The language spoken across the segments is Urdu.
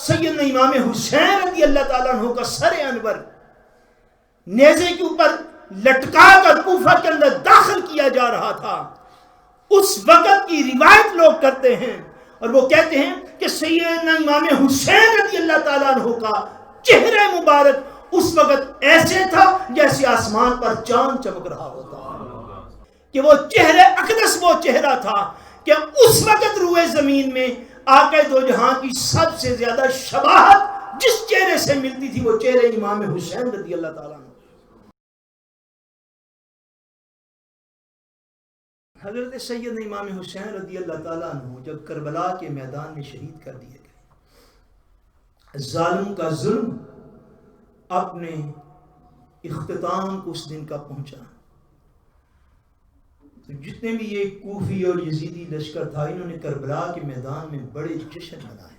سیدنا امام حسین رضی اللہ تعالیٰ عنہ کا سر انور نیزے کے اوپر لٹکا کر کوفہ کے اندر داخل کیا جا رہا تھا، اس وقت کی روایت لوگ کرتے ہیں اور وہ کہتے ہیں کہ سیدنا امام حسین رضی اللہ تعالیٰ عنہ کا چہرہ مبارک اس وقت ایسے تھا جیسے آسمان پر چاند چمک رہا ہوتا، کہ وہ چہرہ اقدس وہ چہرہ تھا کہ اس وقت روئے زمین میں آقا دو جہاں کی سب سے زیادہ شباہت جس چہرے سے ملتی تھی وہ چہرے امام حسین رضی اللہ تعالیٰ عنہ۔ حضرت سیدنا امام حسین رضی اللہ تعالیٰ عنہ جب کربلا کے میدان میں شہید کر دیے گئے، ظالم کا ظلم اپنے اختتام کو اس دن کا پہنچا، تو جتنے بھی یہ کوفی اور یزیدی لشکر تھا انہوں نے کربلا کے میدان میں بڑے جشن منائے،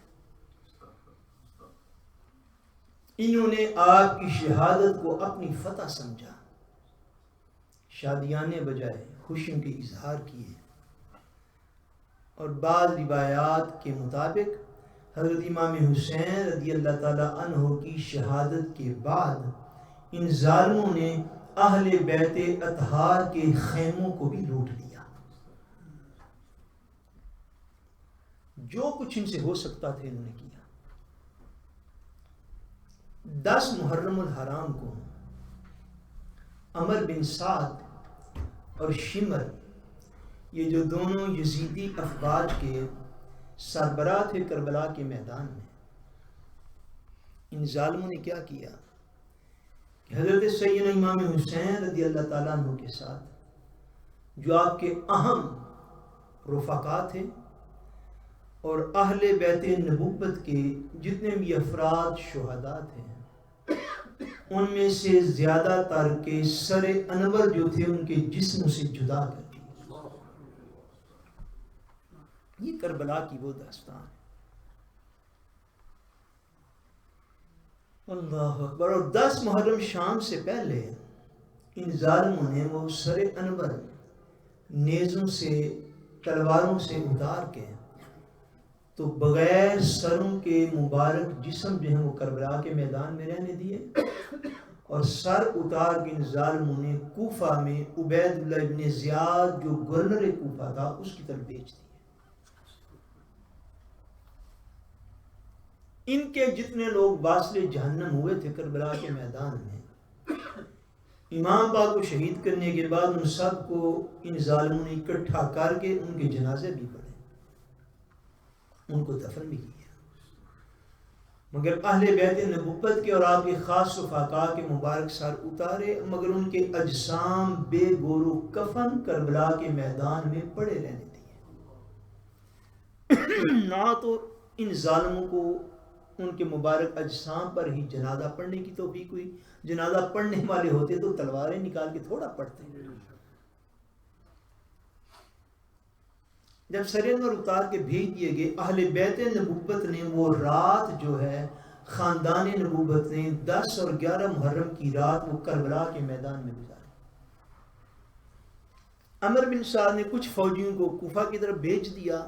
انہوں نے آپ کی شہادت کو اپنی فتح سمجھا، شادیانے بجائے خوشیوں کے اظہار کیے، اور بعض روایات کے مطابق حضرت امام حسین رضی اللہ تعالیٰ عنہ کی شہادت کے بعد ان ظالموں نے اہل بیت اطہار کے خیموں کو بھی لوٹ لیا، جو کچھ ان سے ہو سکتا تھا انہوں نے کیا۔ 10 محرم الحرام کو عمر بن سعد اور شمر، یہ جو دونوں یزیدی افواج کے سربراہ تھے کربلا کے میدان میں، ان ظالموں نے کیا کیا کہ حضرت سیدنا امام حسین رضی اللہ تعالیٰ عنہ کے ساتھ جو آپ کے اہم رفقا تھے اور اہل بیت نبوت کے جتنے بھی افراد شہداء تھے، ان میں سے زیادہ تر کے سر انور جو تھے ان کے جسم سے جدا کر دی۔ یہ کربلا کی وہ داستان ہے۔ اللہ اکبر۔ اور 10 محرم شام سے پہلے ان ظالموں نے وہ سر انور نیزوں سے تلواروں سے اتار کے تو بغیر سروں کے مبارک جسم جو ہیں وہ کربلا کے میدان میں رہنے دیے، اور سر اتار کے ان ظالموں نے کوفہ میں عبید اللہ ابن زیاد جو گورنر کوفہ تھا اس کی طرف بیچ دیے۔ ان کے جتنے لوگ واصل جہنم ہوئے تھے کربلا کے میدان میں، امام پاک کو شہید کرنے کے بعد ان سب کو ان ظالموں نے اکٹھا کر کے ان کے جنازے بھی پڑھے، ان کو دفن بھی کیا، مگر اہل بیت نبوت کے اور آپ کے خاص رفقا کے مبارک سر اتارے، مگر ان کے اجسام بے گور و کفن کربلا کے میدان میں پڑے رہنے دیے۔ نہ تو ان ظالموں کو ان کے مبارک اجسام پر ہی جنازہ پڑھنے کی توفیق ہوئی، جنازہ پڑھنے والے ہوتے تو تلواریں نکال کے تھوڑا پڑھتے۔ جب سر انور اتار کے بھیج دیے گئے، اہل بیت نبوت نے وہ رات جو ہے خاندان نبوت نے 10 اور 11 محرم کی رات وہ کربلا کے میدان میں گزاری۔ عمر بن سعد نے کچھ فوجیوں کو کوفہ کی طرف بھیج دیا،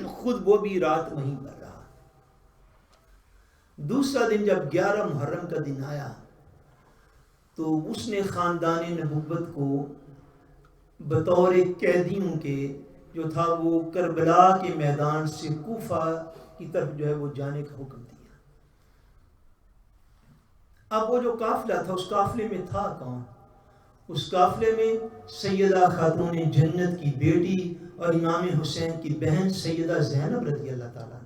خود وہ بھی رات وہیں پر رہا۔ دوسرا دن جب 11 محرم کا دن آیا تو اس نے خاندان نبوت کو بطور قیدیوں کے جو تھا وہ کربلا کے میدان سے کوفہ کی طرف جو ہے وہ جانے کا حکم دیا۔ اب وہ جو قافلہ تھا اس قافلے میں تھا کون؟ اس قافلے میں سیدہ خاتون جنت کی بیٹی اور امام حسین کی بہن سیدہ زینب رضی اللہ تعالیٰ عنہ،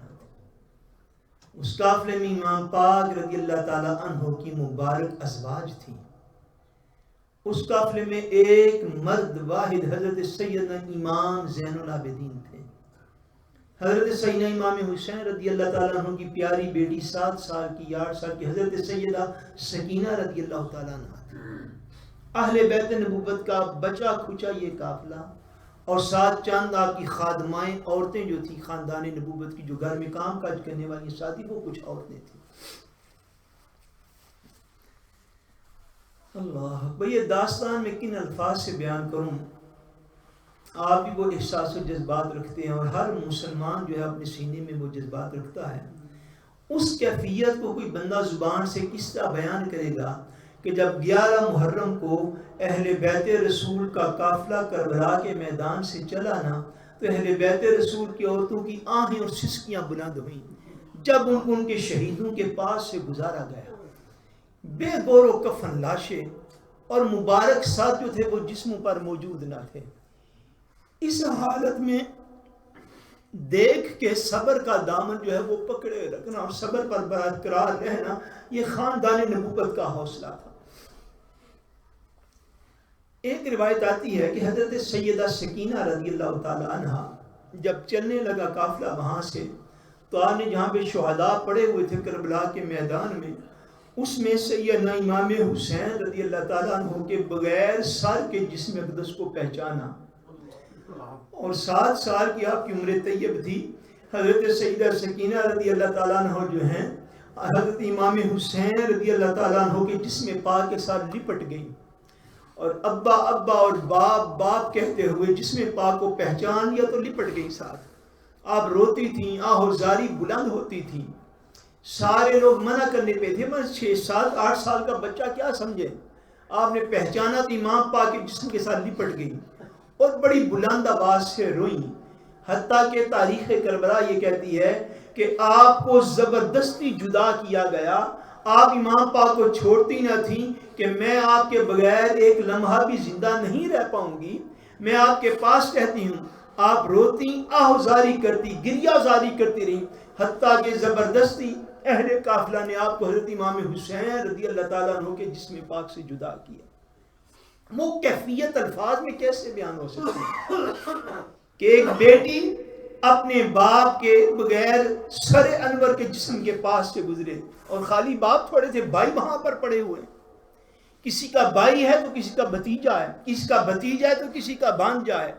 اس قافلے میں امام پاک رضی اللہ تعالیٰ عنہ کی مبارک ازواج تھیں، اس قافلے میں ایک مرد واحد حضرت سیدنا امام زین العابدین تھے، حضرت سیدنا امام حسین رضی اللہ تعالیٰ عنہ کی پیاری بیٹی 7 سال کی 8 سال کی حضرت سیدہ سکینہ رضی اللہ تعالیٰ عنہ تھی، اہل بیت نبوت کا بچا کھچا یہ قافلہ، اور ساتھ چند آپ کی خادمائیں عورتیں جو تھی خاندان نبوت کی جو گھر میں کام کاج کرنے والی ساتھی وہ کچھ عورتیں تھیں۔ اللہ اکبر۔ یہ داستان میں کن الفاظ سے بیان کروں، آپ بھی وہ احساس و جذبات رکھتے ہیں اور ہر مسلمان جو ہے اپنے سینے میں وہ جذبات رکھتا ہے، اس کیفیت کو کوئی بندہ زبان سے کس طرح بیان کرے گا کہ جب 11 محرم کو اہل بیت رسول کا قافلہ کربلا کے میدان سے چلا نا، تو اہل بیت رسول کی عورتوں کی آہیں اور سسکیاں بلند ہوئیں جب ان کے شہیدوں کے پاس سے گزارا گیا۔ بے گور و کفن لاشیں اور مبارک ساتھ جو تھے وہ جسموں پر موجود نہ تھے۔ اس حالت میں دیکھ کے صبر کا دامن جو ہے وہ پکڑے رکھنا اور صبر پر برقرار رہنا، یہ خاندان نبوت کا حوصلہ تھا۔ ایک روایت آتی ہے کہ حضرت سیدہ سکینہ رضی اللہ تعالی عنہ جب چلنے لگا قافلہ وہاں سے، تو آپ نے جہاں پہ شہداء پڑے ہوئے تھے کربلا کے میدان میں، اس میں سیدنا امام حسین رضی اللہ تعالیٰ عنہ کے بغیر سر کے جسم اقدس کو پہچانا، اور 7 سال کی آپ کی عمر طیب تھی۔ حضرت سیدہ سکینہ رضی اللہ تعالیٰ عنہ جو ہیں حضرت امام حسین رضی اللہ تعالیٰ عنہ کے جسم پاک کے ساتھ لپٹ گئی، اور ابا ابا اور باپ باپ کہتے ہوئے جسم پاک کو پہچان لیا تو لپٹ گئی ساتھ۔ آپ روتی تھیں، آہ و زاری بلند ہوتی تھیں، سارے لوگ منع کرنے پہ تھے، بس 6 7 8 سال کا بچہ کیا سمجھے۔ آپ نے پہچانا تو امام پاک کے جسم کے ساتھ لپٹ گئی اور بڑی بلند آواز سے روئیں، حتیٰ کہ تاریخ کربلا یہ کہتی ہے کہ آپ کو زبردستی جدا کیا گیا۔ آپ امام پاک کو چھوڑتی نہ تھیں کہ میں آپ کے بغیر ایک لمحہ بھی زندہ نہیں رہ پاؤں گی، میں آپ کے پاس رہتی ہوں۔ آپ روتی، آہوزاری کرتی، گریہ زاری کرتی رہی، حتیٰ کہ زبردستی اہل قافلہ نے آپ کو حضرت امام حسین رضی اللہ تعالیٰ عنہ کے جسم پاک سے جدا کیا۔ وہ کیفیت الفاظ میں کیسے بیان ہو سکتی ہے کہ ایک بیٹی اپنے باپ کے بغیر سر انور کے جسم کے پاس سے گزرے، اور خالی باپ تھوڑے تھے، بھائی وہاں پر پڑے ہوئے، کسی کا بھائی ہے تو کسی کا بھتیجا ہے، کسی کا بھتیجا ہے تو کسی کا بھانجا ہے،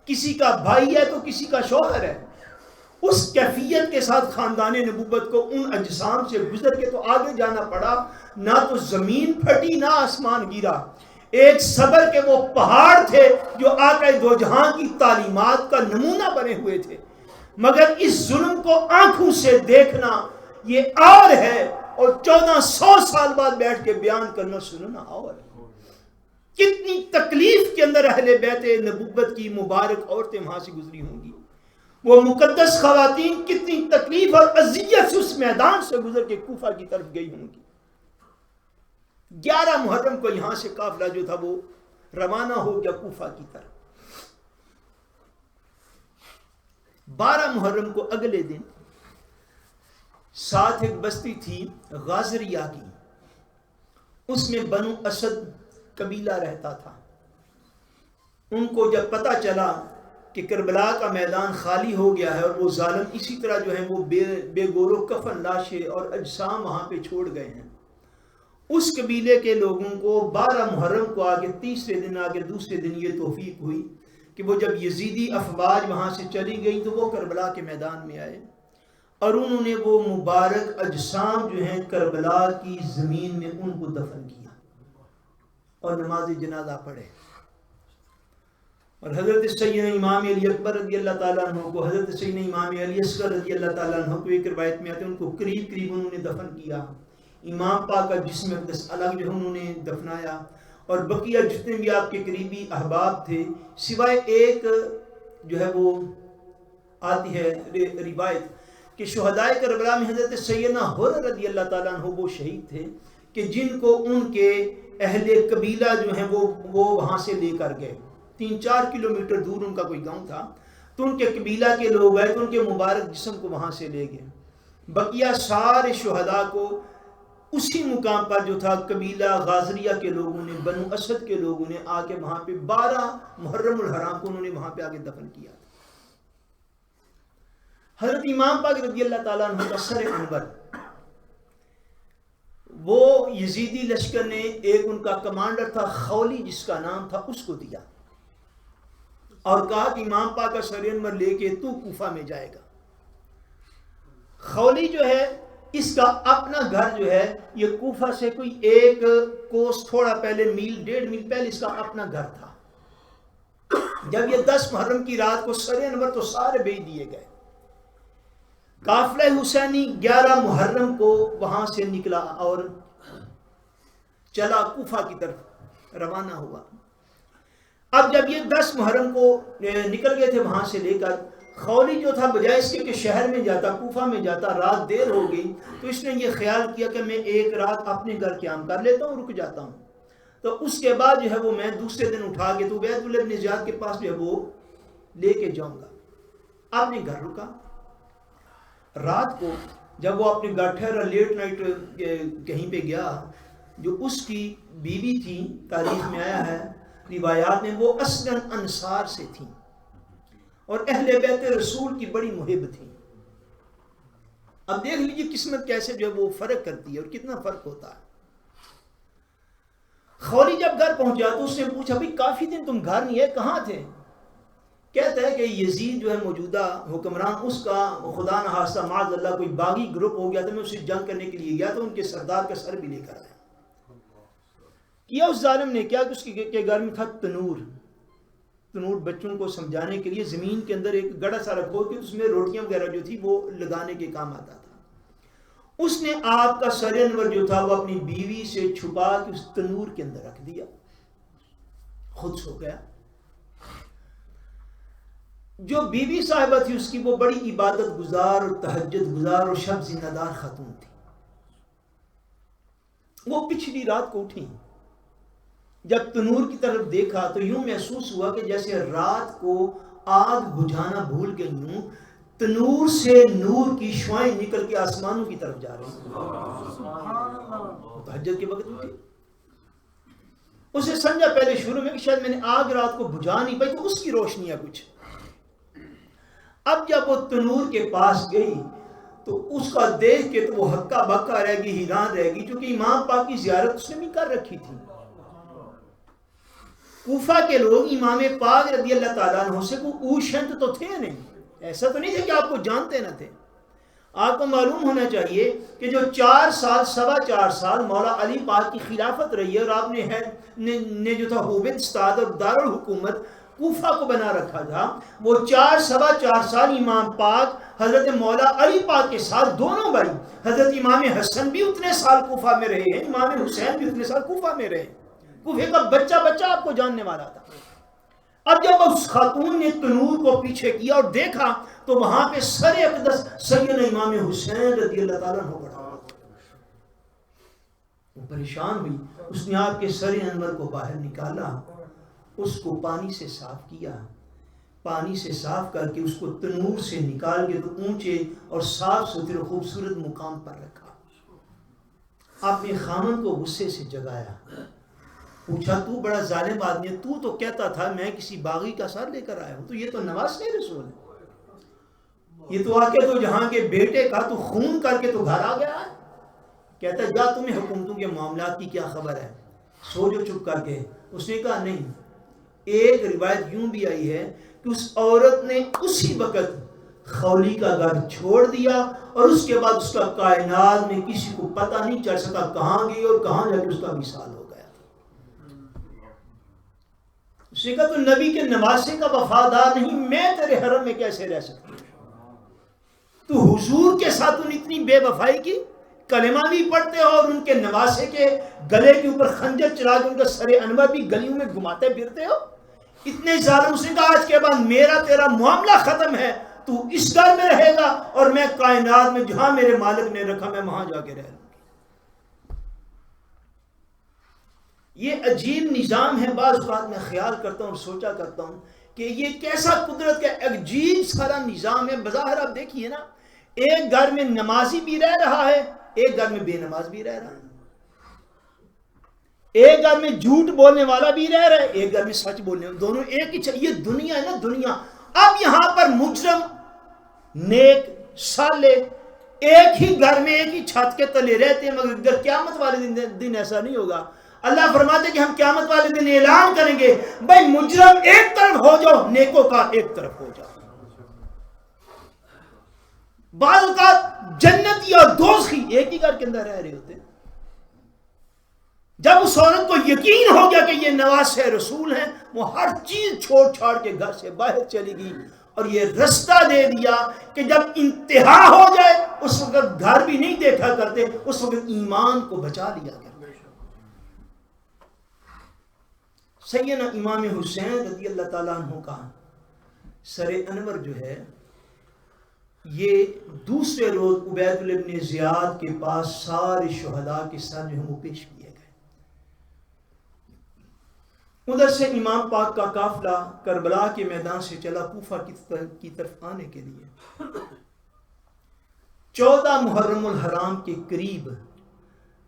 کسی کا بھائی ہے تو کسی کا شوہر ہے۔ اس کیفیت کے ساتھ خاندان نبوت کو ان اجسام سے گزر کے تو آگے جانا پڑا، نہ تو زمین پھٹی نہ آسمان گرا۔ ایک صبر کے وہ پہاڑ تھے جو آقا دو جہاں کی تعلیمات کا نمونہ بنے ہوئے تھے، مگر اس ظلم کو آنکھوں سے دیکھنا یہ اور ہے، اور 1400 سال بعد بیٹھ کے بیان کرنا سننا اور ہے۔ کتنی تکلیف کے اندر اہل بیت نبوت کی مبارک عورتیں وہاں سے گزری ہوں گی، وہ مقدس خواتین کتنی تکلیف اور اذیت سے اس میدان سے گزر کے کوفہ کی طرف گئی ہوں گی۔ 11 محرم کو یہاں سے قافلہ جو تھا وہ روانہ ہو گیا کوفہ کی طرف۔ 12 محرم کو اگلے دن ساتھ ایک بستی تھی غازریہ کی، اس میں بنو اسد قبیلہ رہتا تھا۔ ان کو جب پتہ چلا کہ کربلا کا میدان خالی ہو گیا ہے اور وہ ظالم اسی طرح جو ہے وہ بے گور و کفن لاشیں اور اجسام وہاں پہ چھوڑ گئے ہیں، اس قبیلے کے لوگوں کو 12 محرم کو آگے تیسرے دن آگے دوسرے دن یہ توفیق ہوئی کہ وہ جب یزیدی افواج وہاں سے چلی گئی تو وہ کربلا کے میدان میں آئے، اور انہوں نے وہ مبارک اجسام جو ہیں کربلا کی زمین میں ان کو دفن کیا اور نماز جنازہ پڑھے۔ اور حضرت سیدنا امام علی اکبر رضی اللہ تعالیٰ عنہ کو، حضرت سیدنا امام علی اصغر رضی اللہ تعالیٰ عنہ کو ایک روایت میں آتے ہیں ان کو قریب قریب انہوں نے دفن کیا۔ امام پاک کا جسم اقدس الگ جو انہوں نے دفنایا، اور بقیہ جتنے بھی آپ کے قریبی احباب تھے سوائے ایک جو ہے وہ آتی ہے روایت کہ شہدائے کربلا میں حضرت سیدنا حر رضی اللہ تعالیٰ عنہ وہ شہید تھے کہ جن کو ان کے اہل قبیلہ جو ہیں وہ وہاں سے لے کر گئے، 3-4 کلومیٹر دور ان کا کوئی گاؤں تھا، تو ان کے قبیلہ کے لوگ آئے تو ان کے مبارک جسم کو وہاں سے لے گئے۔ بقیہ سارے شہداء کو اسی مقام پر جو تھا قبیلہ غازریہ کے لوگوں نے، بنو اسد کے لوگوں نے آ کے وہاں پہ 12 محرم الحرام کو انہوں نے وہاں پہ آگے دفن کیا۔ حضرت امام پاک رضی اللہ تعالیٰ عنہ کا سر انور، وہ یزیدی لشکر نے ایک ان کا کمانڈر تھا خولی جس کا نام تھا، اس کو دیا اور کہا کہ امام پاک کا سر انور لے کے تو کوفہ میں جائے گا۔ خولی جو ہے اس کا اپنا گھر جو ہے یہ کوفہ سے کوئی 1 کوس تھوڑا پہلے 1.5 میل پہلے اس کا اپنا گھر تھا۔ جب یہ 10 محرم کی رات کو سر انور تو سارے بھیج دیے گئے، قافلہ حسینی 11 محرم کو وہاں سے نکلا اور چلا کوفہ کی طرف روانہ ہوا۔ اب جب یہ 10 محرم کو نکل گئے تھے وہاں سے لے کر، خولی جو تھا بجائے اس کے کہ شہر میں جاتا، کوفہ میں جاتا، رات دیر ہو گئی تو اس نے یہ خیال کیا کہ میں ایک رات اپنے گھر قیام کر لیتا ہوں، رک جاتا ہوں، تو اس کے بعد جو ہے وہ میں دوسرے دن اٹھا کے تو عبید اللہ بن زیاد کے پاس جو ہے وہ لے کے جاؤں گا۔ اپنے گھر رکا۔ رات کو جب وہ اپنے گھر ٹھہرا، لیٹ نائٹ کہیں پہ گیا، جو اس کی بیوی تھی، تاریخ میں آیا ہے روایات میں، وہ اصلاً انصار سے تھیں اور اہل بیت رسول کی بڑی محب تھیں۔ اب دیکھ لیجیے قسمت کیسے جو ہے وہ فرق کرتی ہے اور کتنا فرق ہوتا ہے۔ خولی جب گھر پہنچا تو اس نے پوچھا بھئی کافی دن تم گھر نہیں ہے، کہاں تھے؟ کہتا ہے کہ یزید جو ہے موجودہ حکمران، اس کا خدا نخواستہ معاذ اللہ کوئی باغی گروپ ہو گیا تھا، میں اسے جنگ کرنے کے لیے گیا تو ان کے سردار کا سر بھی لے کر آیا۔ کیا اس ظالم نے کیا کہ اس کے گھر میں تھا تنور بچوں کو سمجھانے کے لیے زمین کے اندر ایک گڑا سا رکھو کہ اس میں روٹیاں وغیرہ جو تھی وہ لگانے کے کام آتا تھا۔ اس نے آپ کا سر انور جو تھا وہ اپنی بیوی سے چھپا کے اس تنور کے اندر رکھ دیا، خود سو گیا۔ جو بیوی صاحبہ تھی اس کی وہ بڑی عبادت گزار اور تہجد گزار اور شب زندہ دار خاتون تھی۔ وہ پچھلی رات کو اٹھی، جب تنور کی طرف دیکھا تو یوں محسوس ہوا کہ جیسے رات کو آگ بجھانا بھول گئی ہوں، تنور سے نور کی شعائیں نکل کے آسمانوں کی طرف جا رہی ہیں۔ تہجد کے وقت اٹھی، اسے سمجھا پہلے شروع میں کہ شاید میں نے آگ رات کو بجھا نہیں پائی تو اس کی روشنی ہے کچھ۔ اب جب وہ تنور کے پاس گئی تو اس کا دیکھ کے تو وہ ہکا بکا رہ گئی، حیران رہ گئی، کیونکہ امام پاک کی زیارت اس نے بھی کر رکھی تھی۔ کوفہ کے لوگ امام پاک رضی اللہ تعالیٰ عنہ سے کوئی اوشنت تو تھے نہیں، ایسا تو نہیں تھے کہ آپ کو جانتے نہ تھے۔ آپ کو معلوم ہونا چاہیے کہ جو 4 سال 4.25 سال مولا علی پاک کی خلافت رہی ہے اور آپ نے جو تھا ہوبت استاد اور دارالحکومت کوفہ کو بنا رکھا تھا، وہ 4.25 سال امام پاک حضرت مولا علی پاک کے ساتھ دونوں بھائی حضرت امام حسن بھی اتنے سال کوفہ میں رہے ہیں، امام حسین بھی اتنے سال کوفہ میں رہے۔ کوفے کا بچہ آپ کو جاننے والا تھا۔ اب جب اس خاتون نے تنور کو پیچھے کیا اور دیکھا تو وہاں پہ سر اقدس سیدنا امام حسین رضی اللہ تعالیٰ عنہ پڑا۔ وہ پریشان ہوئی، اس نے آپ کے سر انور کو باہر نکالا، اس کو پانی سے صاف کیا، پانی سے صاف کر کے اس کو تنور سے نکال کے تو اونچے اور صاف ستھرے خوبصورت مقام پر رکھا۔ اپنے خامن کو غصے سے جگایا، پوچھا تو بڑا ظالم آدمی ہے، تو کہتا تھا میں کسی باغی کا سر لے کر آیا ہوں، تو یہ تو نواسہ رسول ہے، یہ تو آ کے تو جہاں کے بیٹے کا تو خون کر کے تو گھر آ گیا ہے۔ کہتا ہے جا تمہیں حکومتوں کے معاملات کی کیا خبر ہے، سو جو چپ کر کے۔ اس نے کہا نہیں، ایک روایت یوں بھی آئی ہے کہ اس عورت نے اسی وقت خولی کا گھر چھوڑ دیا اور اس کے بعد اس کا کائنات میں کسی کو پتہ نہیں چل سکا کہاں گئی اور کہاں جا کے اس کا وصال ہو گیا۔ اس نے کہا تو نبی کے نواسے کا وفادار نہیں، میں تیرے حرم میں کیسے رہ سکتی ہوں؟ تو حضور کے ساتھ ان اتنی بے وفائی کی، کلمہ بھی پڑھتے ہو اور ان کے نواسے کے گلے کے اوپر خنجر چلا کے ان کا سر انور بھی گلیوں میں گھماتے پھرتے ہو، اتنے ظالم۔ اس نے کہا آج کے بعد میرا تیرا معاملہ ختم ہے، تو اس گھر میں رہے گا اور میں کائنات میں جہاں میرے مالک نے رکھا میں وہاں جا کے رہ لوں گی۔ یہ عجیب نظام ہے، بعض اوقات میں خیال کرتا ہوں اور سوچا کرتا ہوں کہ یہ کیسا قدرت کا عجیب سارا نظام ہے۔ بظاہر آپ دیکھیے نا، ایک گھر میں نمازی بھی رہ رہا ہے، ایک گھر میں بے نماز بھی رہ رہا ہے، ایک گھر میں جھوٹ بولنے والا بھی رہ رہا ہے، ایک گھر میں سچ بولنے والا، دونوں ایک ہی۔ یہ دنیا ہے نا دنیا۔ اب یہاں پر مجرم نیک صالح ایک ہی گھر میں ایک ہی چھت کے تلے رہتے ہیں، مگر قیامت والے دن ایسا نہیں ہوگا۔ اللہ فرماتے ہیں کہ ہم قیامت والے دن اعلان کریں گے بھائی مجرم ایک طرف ہو جاؤ، نیکوکار ایک طرف ہو جاؤ۔ بعض اوقات جنتی اور دوزخی ایک ہی گھر کے اندر رہ رہے ہوتے ہیں۔ جب اس عورت کو یقین ہو گیا کہ یہ نواسہ رسول ہیں، وہ ہر چیز چھوڑ چھاڑ کے گھر سے باہر چلی گئی اور یہ رستہ دے دیا کہ جب انتہا ہو جائے اس وقت گھر بھی نہیں دیکھا کرتے، اس وقت ایمان کو بچا لیا کرتے۔ سیدنا امام حسین رضی اللہ تعالیٰ عنہ کا سر انور جو ہے، یہ دوسرے روز عبید اللہ بن زیاد کے پاس سارے شہداء کے ساتھ جو ہے وہ پیش کیے گئے۔ ادھر سے امام پاک کا قافلہ کربلا کے میدان سے چلا کوفہ کی طرف آنے کے لیے۔ 14 محرم الحرام کے قریب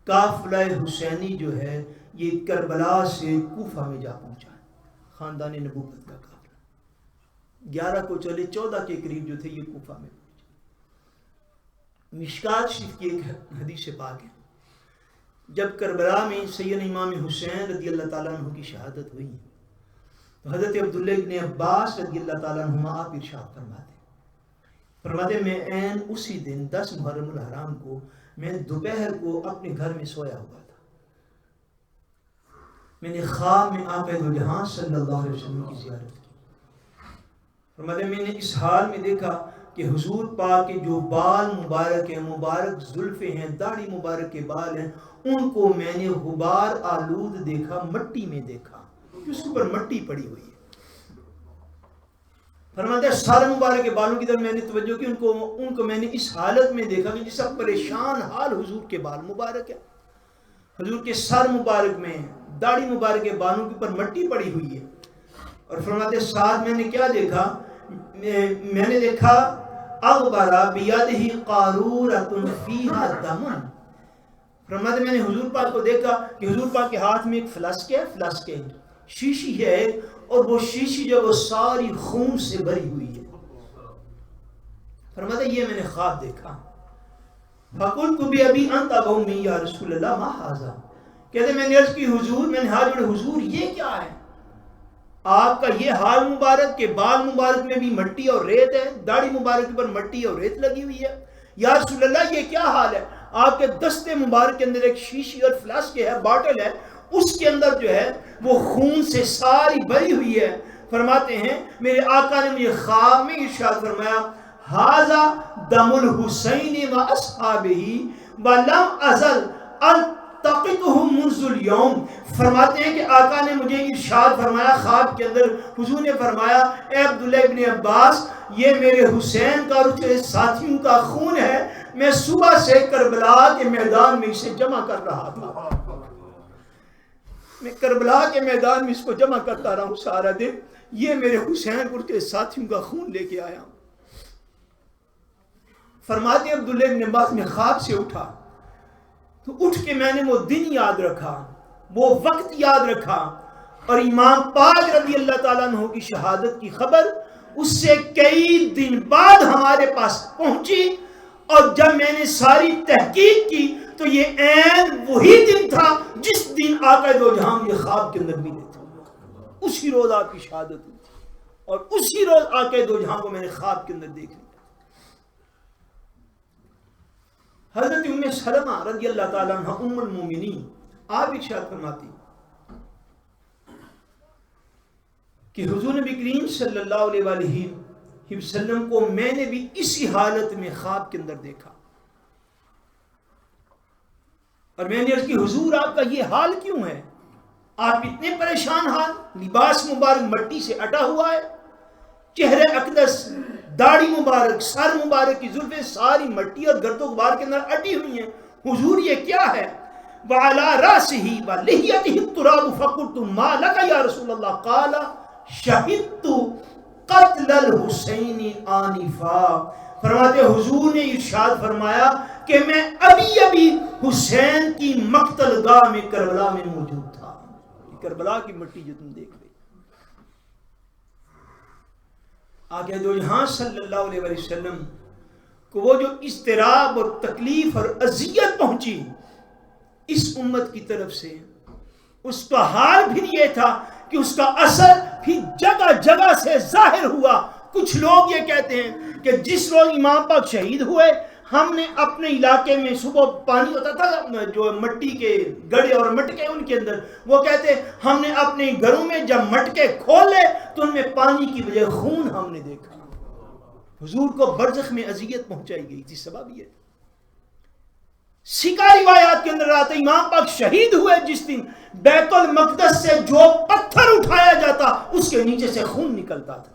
قافلہ حسینی جو ہے یہ کربلا سے کوفہ میں جا پہنچا، خاندان نبوت کا قافلہ 11 کو چلے، 14 کے قریب جو تھے یہ کوفہ میں پہنچے۔ مشکات شریف کی ایک حدیث پاک ہے، جب کربلا میں سیدنا امام حسین رضی اللہ تعالیٰ عنہ کی شہادت ہوئی تو حضرت عبداللہ ابن عباس رضی اللہ تعالیٰ عنہما آپ ارشاد فرماتے میں عین اسی دن 10 محرم الحرام کو میں دوپہر کو اپنے گھر میں سویا ہوا تھا، میں نے خواب میں آقا دو جہاں صلی اللہ علیہ وسلم کی زیارت کی۔ فرماتے میں نے اس حال میں دیکھا کہ حضور پاک کے جو بال مبارک ہیں، مبارک زلفیں ہیں، داڑھی مبارک کے بال ہیں، ان کو میں نے غبار آلود دیکھا، مٹی میں دیکھا، اس کے اوپر مٹی پڑی ہوئی ہے۔ فرماتے ہیں سارے مبارک کے بالوں کی طرف میں نے توجہ کی، ان کو میں نے اس حالت میں دیکھا کہ جیسا پریشان حال حضور کے بال مبارک ہے، حضور کے سر مبارک میں داڑھی مبارک کے بالوں کے اوپر مٹی پڑی ہوئی ہے۔ اور فرماتے ہیں ساتھ میں نے کیا دیکھا، میں نے دیکھا اغبرا بیدہی قارورۃ فیہا دمن۔ فرماتے میں نے حضور پاک کو دیکھا کہ حضور پاک کے ہاتھ میں ایک فلاسکے شیشی ہے، اور وہ شیشی جو وہ ساری خون سے بھری ہوئی ہے۔ فرماتے یہ میں نے خواب دیکھا۔ فقلت بأبی انت وأمی یا رسول اللہ ما ھذا، کہتے میں نے عرض کی حضور، میں نے ہاتھ جوڑے حضور یہ کیا ہے؟ آپ کا یہ حال مبارک کے بال مبارک میں بھی مٹی اور ریت ہے، داڑھی مبارک پر مٹی اور ریت لگی ہوئی ہے، یا رسول اللہ یہ کیا حال ہے؟ آپ کے دستے مبارک کے اندر ایک شیشی اور فلاسک ہے، باٹل ہے، اس کے اندر جو ہے وہ خون سے ساری بھری ہوئی ہے۔ فرماتے ہیں میرے آقا نے مجھے خواب میں ارشاد فرمایا ھذا دم الحسین و اصحابہ ولم ازل التقطہ منذ اليوم۔ فرماتے ہیں کہ آقا نے مجھے ارشاد فرمایا خواب کے اندر، حضور نے فرمایا اے عبداللہ ابن عباس، یہ میرے حسین کا اور اس کے ساتھیوں کا خون ہے، میں صبح سے کربلا کے میدان میں اسے جمع کر رہا تھا، میں کربلا کے میدان میں اس کو جمع کرتا رہا ہوں سارا دن، یہ میرے حسین اور اس کے ساتھیوں کا خون لے کے آیا ہوں۔ فرماتے ہیں عبداللہ ابن عباس میں خواب سے اٹھا تو اٹھ کے میں نے وہ دن یاد رکھا، وہ وقت یاد رکھا، اور امام پاک رضی اللہ تعالیٰ عنہ کی شہادت کی خبر اس سے کئی دن بعد ہمارے پاس پہنچی، اور جب میں نے ساری تحقیق کی تو یہ عین وہی دن تھا جس دن آقا دو جہاں یہ خواب کے اندر ملے تھے، اسی روز آپ کی شہادت ہوئی تھی، اور اسی روز آقا دو جہاں کو میں نے خواب کے اندر دیکھ لیا۔ حضرت ام سلمہ رضی اللہ تعالیٰ عنہ ام المومنین آپ ارشاد فرماتی کہ حضور نبی کریم صلی اللہ علیہ وآلہ وسلم کو میں نے بھی اسی حالت میں خواب کے اندر دیکھا، اور میں نے عرض کی حضور آپ کا یہ حال کیوں ہے؟ آپ اتنے پریشان حال، لباس مبارک مٹی سے اٹا ہوا ہے، چہرے اقدس، داڑھی مبارک، سر مبارک کی زلفیں ساری مٹی اور گرد و غبار کے اندر اٹی ہوئی ہیں، حضور یہ کیا ہے؟ وعلى رأسه ولحيته التراب فقلت ما لك يا رسول الله قال شهدت قتل الحسین آنفا۔ فرماتے حضور نے ارشاد فرمایا کہ میں ابھی حسین کی مقتل گاہ میں کربلا میں موجود تھا، کربلا کی مٹی جو تم دیکھ رہے، آقا دو جہاں صلی اللہ علیہ وسلم کو وہ جو اضطراب اور تکلیف اور اذیت پہنچی اس امت کی طرف سے، اس کا حال بھی یہ تھا کہ اس کا اثر بھی جگہ جگہ سے ظاہر ہوا۔ کچھ لوگ یہ کہتے ہیں کہ جس روز امام پاک شہید ہوئے ہم نے اپنے علاقے میں صبح پانی ہوتا تھا جو مٹی کے گڑے اور مٹکے ان کے اندر، وہ کہتے ہیں ہم نے اپنے گھروں میں جب مٹکے کھولے تو ان میں پانی کی بجائے خون ہم نے دیکھا۔ حضور کو برزخ میں اذیت پہنچائی گئی تھی، سبب یہ سکا روایات کے اندر آتا امام پاک شہید ہوئے جس دن بیت المقدس سے جو پتھر اٹھایا جاتا اس کے نیچے سے خون نکلتا تھا۔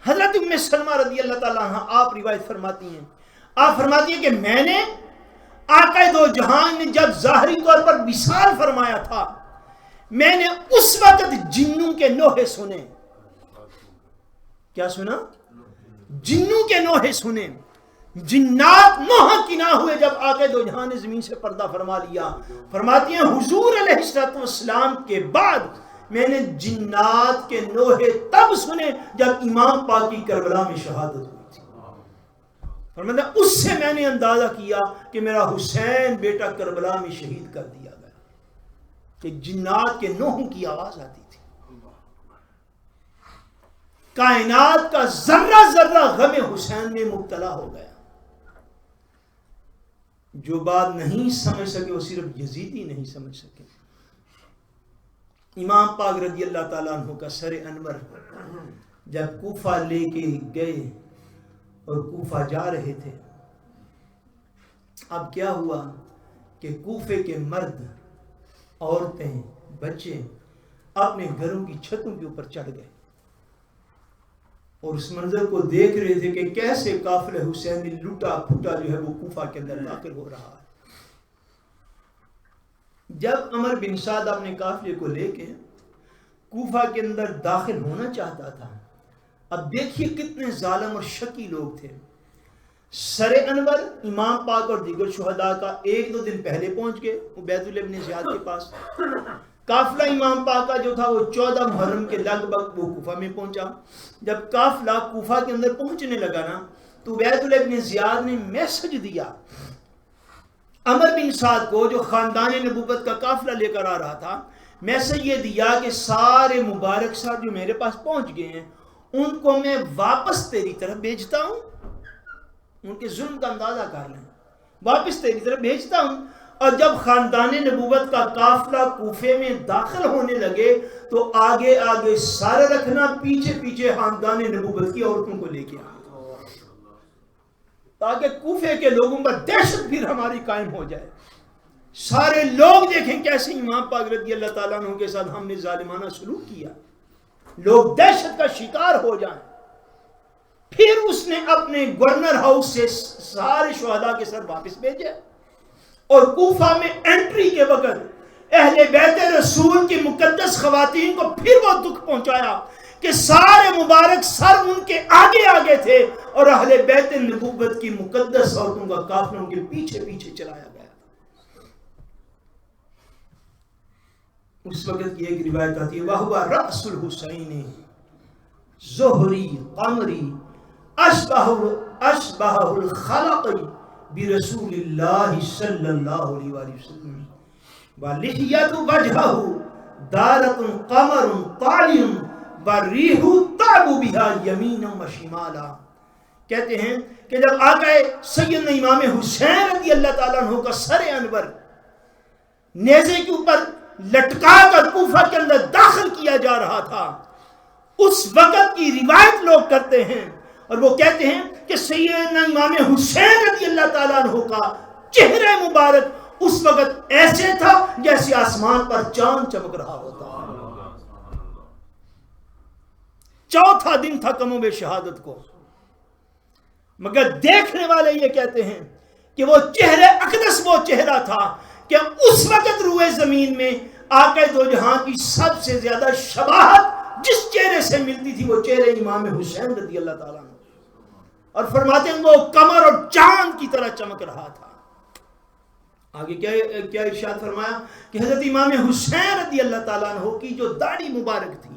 حضرت ام سلمہ رضی اللہ تعالیٰ عنہ آپ روایت فرماتی ہیں، آپ فرماتی ہیں کہ میں نے آقا دو جہان نے جب ظاہری طور پر وصال فرمایا تھا، میں نے اس وقت جنوں کے نوحے سنے۔ کیا سنا؟ جنوں کے نوحے سنے۔ جنات نوحہ کی نہ ہوئے جب آقا دو جہان نے زمین سے پردہ فرما لیا۔ فرماتی ہیں حضور علیہ السلام کے بعد میں نے جنات کے نوحے تب سنے جب امام پاک کی کربلا میں شہادت ہوئی تھی۔ فرماتے ہیں اس سے میں نے اندازہ کیا کہ میرا حسین بیٹا کربلا میں شہید کر دیا گیا، کہ جنات کے نوحوں کی آواز آتی تھی۔ کائنات کا ذرہ ذرہ غم حسین میں مبتلا ہو گیا۔ جو بات نہیں سمجھ سکے وہ صرف یزیدی نہیں سمجھ سکے۔ امام پاک رضی اللہ تعالیٰ عنہ کا سر انور جب کوفہ لے کے گئے اور کوفہ جا رہے تھے، اب کیا ہوا کہ کوفے کے مرد، عورتیں، بچے اپنے گھروں کی چھتوں کے اوپر چڑھ گئے اور اس منظر کو دیکھ رہے تھے کہ کیسے قافلہ حسینی لٹا پھٹا جو ہے وہ کوفہ کے اندر داخل ہو رہا ہے۔ جب عمر بن سعد اپنے قافلے کو لے کے کوفہ کے اندر داخل ہونا چاہتا تھا، اب دیکھیے کتنے ظالم اور شکی لوگ تھے۔ سر انور امام پاک اور دیگر شہداء کا ایک دو دن پہلے پہنچ گئے عبید اللہ بن زیاد کے پاس۔ قافلہ امام پاک کا جو تھا وہ 14 محرم کے لگ بھگ وہ کوفہ میں پہنچا۔ جب قافلہ کوفہ کے اندر پہنچنے لگا نا تو عبید اللہ بن زیاد نے میسج دیا عمر بن سعد کو، جو خاندان نبوت کا قافلہ لے کر آ رہا تھا، میسج یہ دیا کہ سارے مبارک صاحب جو میرے پاس پہنچ گئے ہیں ان کو میں واپس تیری طرف بھیجتا ہوں۔ ان کے ظلم کا اندازہ کر لیں، واپس تیری طرف بھیجتا ہوں۔ اور جب خاندان نبوت کا قافلہ کوفے میں داخل ہونے لگے تو آگے آگے سارے رکھنا، پیچھے پیچھے خاندان نبوت کی عورتوں کو لے کے آنا، تاکہ کوفے کے لوگوں پر دہشت پھر ہماری قائم ہو جائے۔ سارے لوگ دیکھیں کیسے امام پاک رضی اللہ تعالیٰ عنہ کے ساتھ ہم نے ظالمانہ سلوک کیا، لوگ دہشت کا شکار ہو جائیں۔ پھر اس نے اپنے گورنر ہاؤس سے سارے شہداء کے سر واپس بھیجے اور کوفہ میں انٹری کے وقت اہل بیت رسول کی مقدس خواتین کو پھر وہ دکھ پہنچایا کہ سارے مبارک سر ان کے آگے آگے تھے اور اہل بیت نبوت کی مقدس عورتوں کا قافلہ ان کے پیچھے پیچھے چلایا گیا۔ اس وقت کی ایک روایت آتی ہے وَهُوَ رَأْسُ الْحُسَيْنِ زُهْرِي قَمْرِي أَشْبَهُ الْخَلَقِ برسول اللہ صلی اللہ علیہ وسلم وَلِحْيَةُ وَجْهَهُ دَارَةٌ قَمَرٌ طَالِعٌ وَالرِّيحُ تَعْبُ بِهَا يَمِينًا وَشِمَالًا۔ کہتے ہیں کہ جب آقا سیدنا امام حسین رضی اللہ تعالیٰ عنہ کا سر انور نیزے کے اوپر لٹکا کر کوفہ کے اندر داخل کیا جا رہا تھا، اس وقت کی روایت لوگ کرتے ہیں اور وہ کہتے ہیں کہ سیدنا امام حسین رضی اللہ تعالیٰ عنہ کا چہرہ مبارک اس وقت ایسے تھا جیسے آسمان پر چاند چمک رہا ہوتا۔ چوتھا دن تھا کم و بیش شہادت کو، مگر دیکھنے والے یہ کہتے ہیں کہ وہ چہرہ اقدس وہ چہرہ تھا کہ اس وقت روئے زمین میں آقا دو جہاں کی سب سے زیادہ شباہت جس چہرے سے ملتی تھی وہ چہرے امام حسین رضی اللہ تعالیٰ عنہ، اور فرماتے ہیں وہ قمر اور چاند کی طرح چمک رہا تھا۔ آگے کیا ارشاد فرمایا کہ حضرت امام حسین رضی اللہ تعالیٰ عنہ کی جو داڑھی مبارک تھی،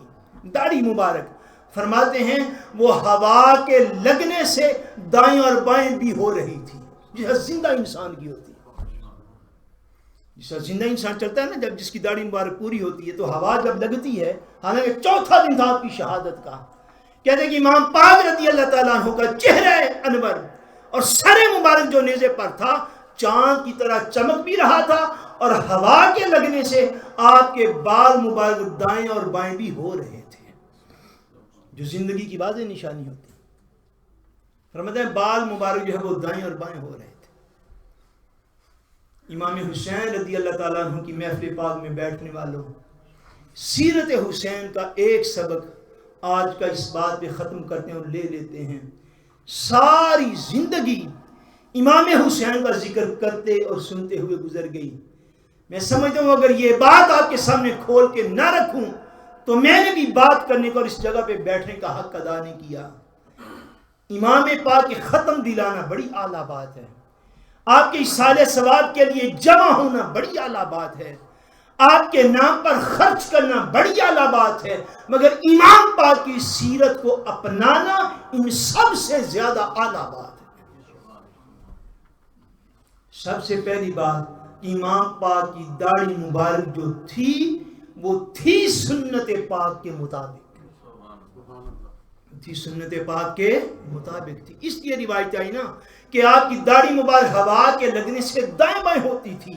داڑھی مبارک فرماتے ہیں وہ ہوا کے لگنے سے دائیں اور بائیں بھی ہو رہی تھی، جیسا زندہ انسان کی ہوتی ہے۔ جیسا زندہ انسان چلتا ہے نا، جب جس کی داڑھی مبارک پوری ہوتی ہے تو ہوا جب لگتی ہے، حالانکہ چوتھا دن تھا آپ کی شہادت کا، کہتے ہیں کہ امام پاک رضی اللہ تعالیٰ عنہ کا چہرہ انور اور سر مبارک جو نیزے پر تھا چاند کی طرح چمک بھی رہا تھا اور ہوا کے لگنے سے آپ کے بال مبارک دائیں اور بائیں بھی ہو رہے تھے۔ جو زندگی کی واضح نشانی ہوتی ہے۔ فرماتے ہیں بال مبارک جو ہے وہ دائیں اور بائیں ہو رہے تھے۔ امام حسین رضی اللہ تعالیٰ عنہ کی محفل پاک میں بیٹھنے والوں، سیرت حسین کا ایک سبق آج کا اس بات پہ ختم کرتے ہیں اور لے لیتے ہیں۔ ساری زندگی امام حسین کا ذکر کرتے اور سنتے ہوئے گزر گئی۔ میں سمجھتا ہوں اگر یہ بات آپ کے سامنے کھول کے نہ رکھوں تو میں نے بھی بات کرنے کا اور اس جگہ پہ بیٹھنے کا حق ادا نہیں کیا۔ امام پاک کے ختم دلانا بڑی اعلیٰ بات ہے، آپ کے اصالہ ثواب کے لیے جمع ہونا بڑی اعلیٰ بات ہے، آپ کے نام پر خرچ کرنا بڑی اعلیٰ بات ہے، مگر امام پاک کی سیرت کو اپنانا ان سب سے زیادہ اعلیٰ بات ہے۔ سب سے پہلی بات، امام پاک کی داڑھی مبارک جو تھی وہ تھی سنت پاک کے مطابق تھی، سنت پاک کے مطابق تھی۔ اس لیے روایت آئی نا کہ آپ کی داڑھی مبارک ہوا کے لگنے سے دائیں بائیں ہوتی تھی۔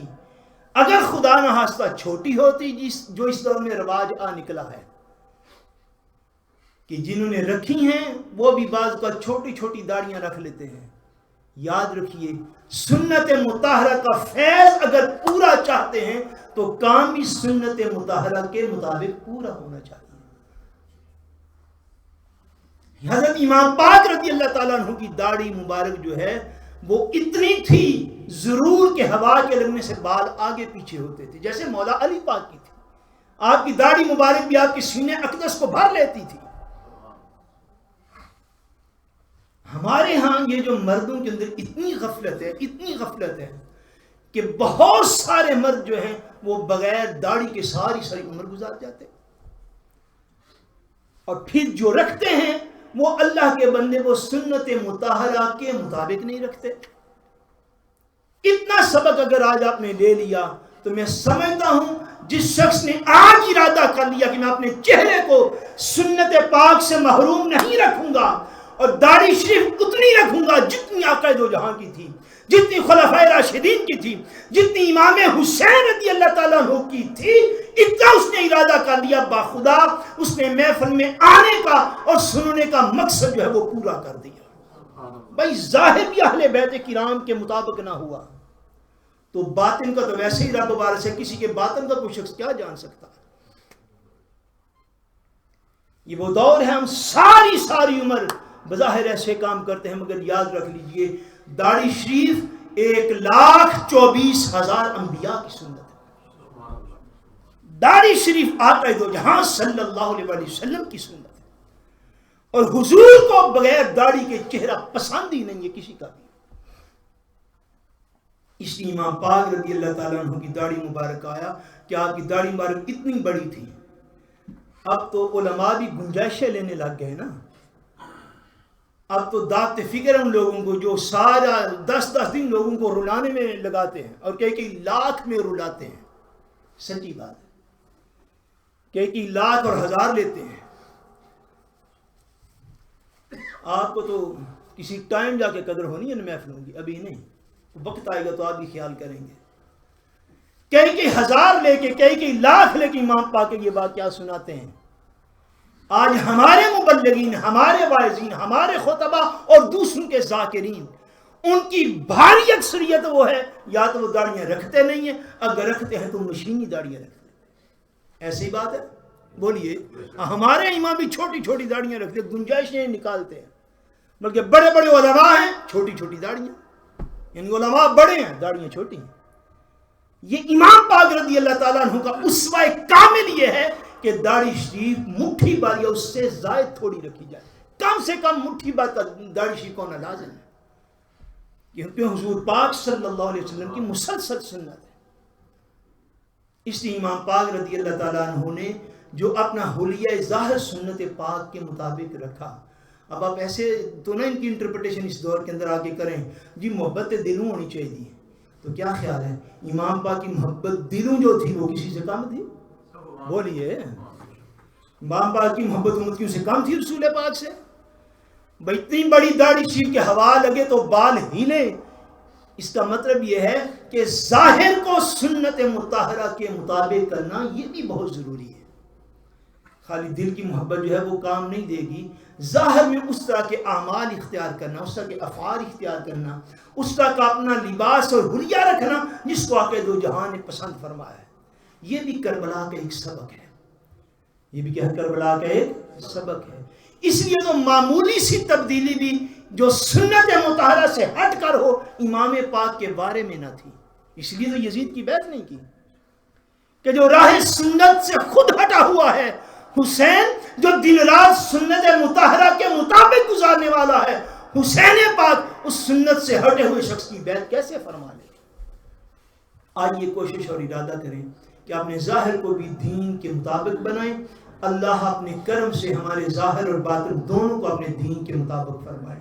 اگر خدا نخواستہ چھوٹی ہوتی، جو اس دور میں رواج آ نکلا ہے کہ جنہوں نے رکھی ہیں وہ بھی بعض کا چھوٹی چھوٹی داڑیاں رکھ لیتے ہیں۔ یاد رکھیے سنت مطہرہ کا فیض اگر پورا چاہتے ہیں تو کام بھی سنت مطہرہ کے مطابق پورا ہونا چاہیے۔ حضرت امام پاک رضی اللہ تعالیٰ عنہ کی داڑھی مبارک جو ہے وہ اتنی تھی ضرور کہ ہوا کے لگنے سے بال آگے پیچھے ہوتے تھے، جیسے مولا علی پاک کی تھی۔ آپ کی داڑھی مبارک بھی آپ کے سینے اقدس کو بھر لیتی تھی۔ ہمارے ہاں یہ جو مردوں کے اندر اتنی غفلت ہے کہ بہت سارے مرد جو ہیں وہ بغیر داڑھی کے ساری عمر گزار جاتے، اور پھر جو رکھتے ہیں وہ اللہ کے بندے وہ سنت مطہرہ کے مطابق نہیں رکھتے۔ اتنا سبق اگر آج آپ نے لے لیا تو میں سمجھتا ہوں جس شخص نے آج ارادہ کر لیا کہ میں اپنے چہرے کو سنت پاک سے محروم نہیں رکھوں گا اور داڑھی شریف اتنی رکھوں گا جتنی آقا دو جہاں کی تھی، جتنی خلفائے راشدین کی تھی، جتنی امام حسین رضی اللہ تعالیٰ عنہ کی تھی، اتنا اس نے ارادہ کر لیا، باخدا اس نے محفل میں آنے کا اور سننے کا مقصد جو ہے وہ پورا کر دیا۔ بھائی ظاہر بھی اہل بیت کرام کے مطابق نہ ہوا تو باطن کا تو ویسے ہی رب وارث ہے، کسی کے باطن کا کوئی شخص کیا جان سکتا ہے۔ یہ وہ دور ہے ہم ساری عمر بظاہر ایسے کام کرتے ہیں، مگر یاد رکھ لیجئے داڑھی شریف 1,24,000 انبیاء کی سنت ہے۔ داڑھی شریف آقا دو جہاں صلی اللہ علیہ وسلم کی سنت ہے، اور حضور کو بغیر داڑھی کے چہرہ پسند ہی نہیں ہے کسی کا بھی۔ اس لیے امام پاک رضی اللہ تعالیٰ عنہ کی داڑھی مبارک آیا کہ آپ کی داڑھی مبارک اتنی بڑی تھی۔ اب تو علماء بھی گنجائشیں لینے لگ گئے نا، اب تو دعوت فکر ان لوگوں کو جو سارا 10 دن لوگوں کو رلانے میں لگاتے ہیں اور کئی لاکھ میں رلاتے ہیں۔ سچی بات ہے، کئی لاکھ اور ہزار لیتے ہیں۔ آپ کو تو کسی ٹائم جا کے قدر ہونی ہے نا محفلوں کی، ابھی نہیں، وقت آئے گا تو آپ بھی خیال کریں گے۔ کئی ہزار لے کے کئی لاکھ لے کے امام پاک کے یہ واقعہ سناتے ہیں۔ آج ہمارے مبلغین، ہمارے واعظین، ہمارے خطبہ اور دوسروں کے ذاکرین، ان کی بھاری اکثریت وہ ہے یا تو وہ داڑیاں رکھتے نہیں ہیں، اگر رکھتے ہیں تو مشینی داڑیاں رکھتے ہیں۔ ایسی بات ہے؟ بولیے۔ ہمارے امام بھی چھوٹی چھوٹی داڑیاں رکھتے ہیں، گنجائشیں نکالتے ہیں، بلکہ بڑے بڑے علماء ہیں چھوٹی چھوٹی داڑیاں، یعنی علماء بڑے ہیں داڑیاں چھوٹی ہیں۔ یہ امام پاک رضی اللہ تعالیٰ عنہ کا اسوہ کامل یہ ہے کہ داڑھی شریف مٹھی بھر یا اس سے زائد تھوڑی رکھی جائے، کم سے کم مٹھی بھر داڑھی شریف ہونا لازم ہے، کیونکہ حضور پاک صلی اللہ علیہ وسلم کی مسلسل سنت ہے۔ اس لیے امام پاک رضی اللہ تعالیٰ عنہ نے جو اپنا حلیہ ظاہر سنت پاک کے مطابق رکھا۔ اب آپ ایسے تو نہ ان کی انٹرپریٹیشن اس دور کے اندر آگے کریں جی محبت دلوں ہونی چاہیے، تو کیا خیال ہے امام پاک کی محبت دلوں جو تھی وہ کسی سے کم تھی؟ بولیے، امام پاک کی محبت امتیوں سے کم تھی رسول پاک سے؟ بھائی اتنی بڑی داڑھی شریف کے ہوا لگے تو بال ہلے، اس کا مطلب یہ ہے کہ ظاہر کو سنت مطہرہ کے مطابق کرنا یہ بھی بہت ضروری ہے۔ خالی دل کی محبت جو ہے وہ کام نہیں دے گی، ظاہر میں اس طرح کے اعمال اختیار کرنا، اس طرح کے افعال اختیار کرنا، اس طرح کا اپنا لباس اور حلیہ رکھنا جس کو آقا دو جہان نے پسند فرمایا ہے، یہ بھی کربلا کا ایک سبق ہے، یہ بھی کیا کربلا کا ایک سبق ہے۔ اس لیے تو معمولی سی تبدیلی بھی جو سنت مطہرہ سے ہٹ کر ہو امام پاک کے بارے میں نہ تھی، اس لیے تو یزید کی بیعت نہیں کی کہ جو راہ سنت سے خود ہٹا ہوا ہے، حسین جو دن رات سنت مطہرہ کے مطابق گزارنے والا ہے، حسین پاک اس سنت سے ہٹے ہوئے شخص کی بیعت کیسے فرما لے؟ آئیے کوشش اور ارادہ کریں کہ اپنے ظاہر کو بھی دین کے مطابق بنائیں، اللہ اپنے کرم سے ہمارے ظاہر اور باطن دونوں کو اپنے دین کے مطابق فرمائے۔